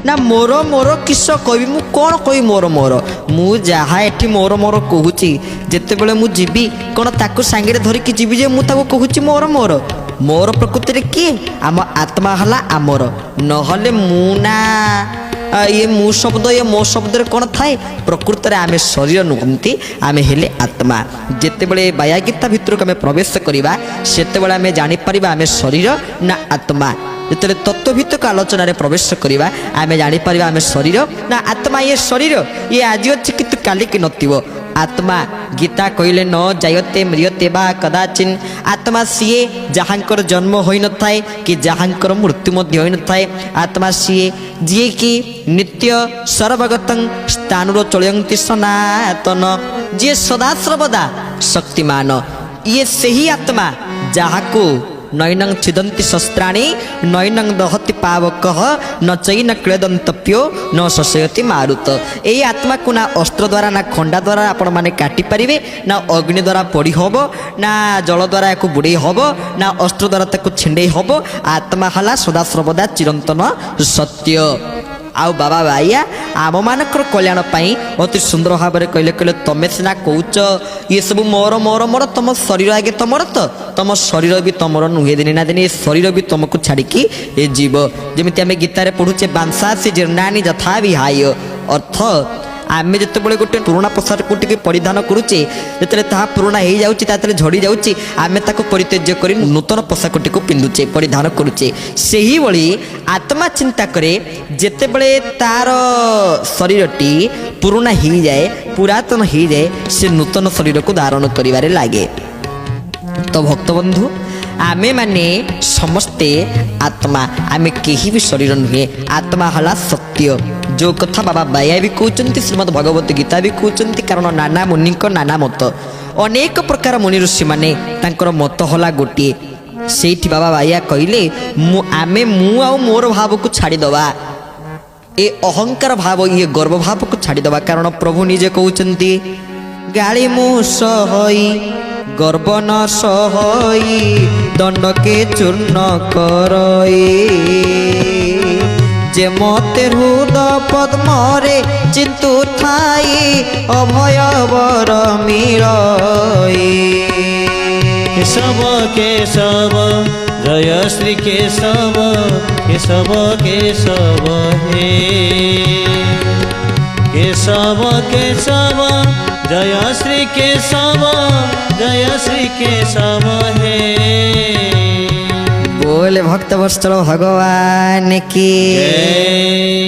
ना मोर मोर किस कहि मु कौन कहि मोर मोर मु जहा एठी मोर मोर कहूची जेते बेले मु जीवी कोन ताकू सांगे धरिकी जीवी जे मु ताकू कहूची मोर मोर मोर प्रकृति रे किए आम आत्मा हला आमर नहले मु ना ये मु शब्द ये मो शब्द कौन थाए प्रकृत में आम शरीर नुहति आम हेले आत्मा जिते बड़े बाया गीता भितर को आम प्रवेश करवा से आम जापर आम शरीर ना आत्मा जिते तत्वभित्तक आलोचन प्रवेश करवा आम जापर आम शरीर ना आत्मा ये शरीर ये आज अच्छी कि काली कि नथिबो आत्मा गीता कहले न जायते म्रियते बा कदाचिन आत्मा सीए जहाँकर जन्म हो न थाए कि जहाँकर मृत्यु हो न थाए आत्मा सीए जी कि नित्य सर्वगतं स्थानुर चलयंती सनातन जी सदा सर्वदा शक्तिमान ये सही आत्मा जहाँ को नैनं छिदंती शस्त्राणी नैनं दहति पावक न चैन क्लेदंतप्यो न शशयति मारुत यही आत्मा को ना अस्त्र द्वारा ना खंडा द्वारा आपण माने काटी पारिबे ना अग्नि द्वारा पोड़ी हबो ना जल द्वारा याकु बुड़े हबो ना अस्त्र द्वारा ताकु छिंडे हबो आत्मा हला सदा सर्वदा चिरंतन सत्य आउ बाबा बाइया आम मानकर कल्याण पाई अति सुंदर भाव में कहले कहले तमें सीना कौच ये सब मोर मोर मोर तुम शरीर आगे तुमर तो तुम शरीर भी तुमर नुहे दिन ना दिन ये शरीर भी तुमको छाड़िकी ये जीव जमी आम गीतार पढ़ुचे बांसा से जीर्णानी यथा विहाय अर्थ आम जिते गोटे पुराणा पोशाक को परिधान करुचे जिते पुराणा हो जाए झड़ी जाऊँगी आम परित्यज्य कर नूतन पोशाक टी पिंधुचे परिधान करुचे से ही भली आत्मा चिंता करे जिते बड़े तार शरीरटी पुराणा हो जाए पुरातन हो जाए से नूतन शरीर को धारण करिवारे लागे। तो भक्तबंधु आमे माने समस्ते आत्मा आमे केही भी शरीर नुहे आत्मा हला सत्य जो कथा बाबा बाया भी कहते श्रीमद भगवत गीता भी कहते कारण नाना मुनि नाना मत अनेक प्रकार मुनि ऋषि माने तांकर मत हला गोटे से बाबा बाया कहले आमे मु आ मोर भाव को छाड़ीदवा ए अहंकार भाव ये गर्व भाव को छाड़ीदवा कारण प्रभु निजे कहते गाड़ी मु सहई गर्व न सहई दंड के चूर्ण करई जे मते हृद पद्मरे चिंतु ठाई अभय बर मिलई केशव केशव जय श्री केशव केशव केशव हे केशव केशव जय श्री केशव जय श्री केशव हे बोले भक्त वत्सल भगवान की जय।